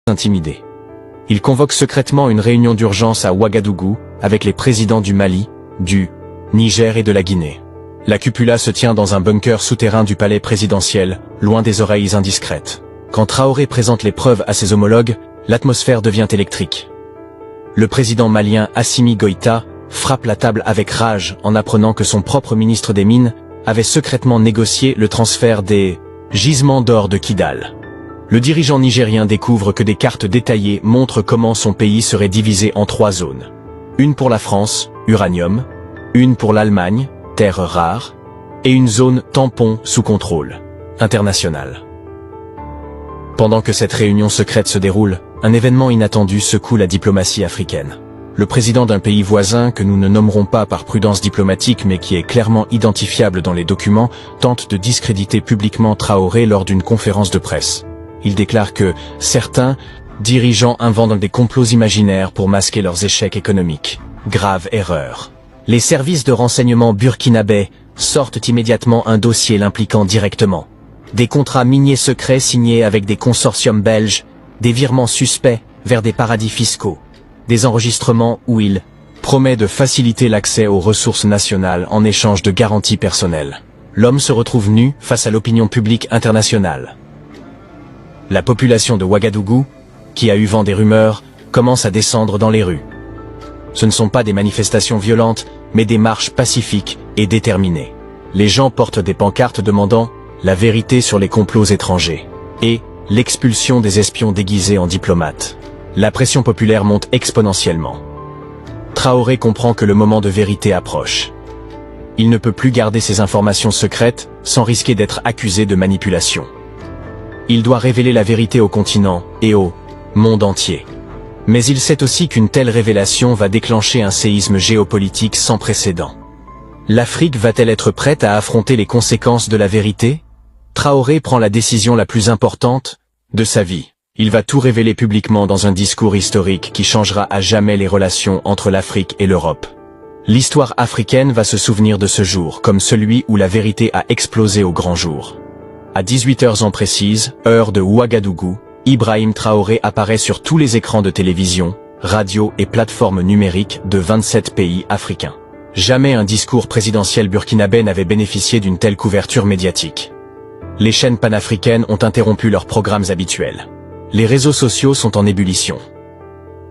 intimidé. Il convoque secrètement une réunion d'urgence à Ouagadougou avec les présidents du Mali, du Niger et de la Guinée. La cupula se tient dans un bunker souterrain du palais présidentiel, loin des oreilles indiscrètes. Quand Traoré présente les preuves à ses homologues, l'atmosphère devient électrique. Le président malien Assimi Goïta frappe la table avec rage en apprenant que son propre ministre des Mines avait secrètement négocié le transfert des gisements d'or de Kidal. Le dirigeant nigérien découvre que des cartes détaillées montrent comment son pays serait divisé en 3 zones. Une pour la France, uranium, une pour l'Allemagne, terres rares, et une zone tampon sous contrôle international. Pendant que cette réunion secrète se déroule, un événement inattendu secoue la diplomatie africaine. Le président d'un pays voisin, que nous ne nommerons pas par prudence diplomatique mais qui est clairement identifiable dans les documents, tente de discréditer publiquement Traoré lors d'une conférence de presse. Il déclare que certains dirigeants inventent des complots imaginaires pour masquer leurs échecs économiques. Grave erreur. Les services de renseignement burkinabés sortent immédiatement un dossier l'impliquant directement. Des contrats miniers secrets signés avec des consortiums belges, des virements suspects vers des paradis fiscaux, des enregistrements où il promet de faciliter l'accès aux ressources nationales en échange de garanties personnelles. L'homme se retrouve nu face à l'opinion publique internationale. La population de Ouagadougou, qui a eu vent des rumeurs, commence à descendre dans les rues. Ce ne sont pas des manifestations violentes, mais des marches pacifiques et déterminées. Les gens portent des pancartes demandant la vérité sur les complots étrangers et l'expulsion des espions déguisés en diplomates. La pression populaire monte exponentiellement. Traoré comprend que le moment de vérité approche. Il ne peut plus garder ses informations secrètes sans risquer d'être accusé de manipulation. Il doit révéler la vérité au continent et au monde entier. Mais il sait aussi qu'une telle révélation va déclencher un séisme géopolitique sans précédent. L'Afrique va-t-elle être prête à affronter les conséquences de la vérité? Traoré prend la décision la plus importante de sa vie. Il va tout révéler publiquement dans un discours historique qui changera à jamais les relations entre l'Afrique et l'Europe. L'histoire africaine va se souvenir de ce jour comme celui où la vérité a explosé au grand jour. À 18h en précise, heure de Ouagadougou, Ibrahim Traoré apparaît sur tous les écrans de télévision, radio et plateformes numériques de 27 pays africains. Jamais un discours présidentiel burkinabé n'avait bénéficié d'une telle couverture médiatique. Les chaînes panafricaines ont interrompu leurs programmes habituels. Les réseaux sociaux sont en ébullition.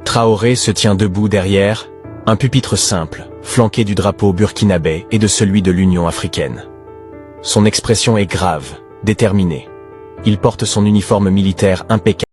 Traoré se tient debout derrière un pupitre simple, flanqué du drapeau burkinabé et de celui de l'Union africaine. Son expression est grave, déterminée. Il porte son uniforme militaire impeccable.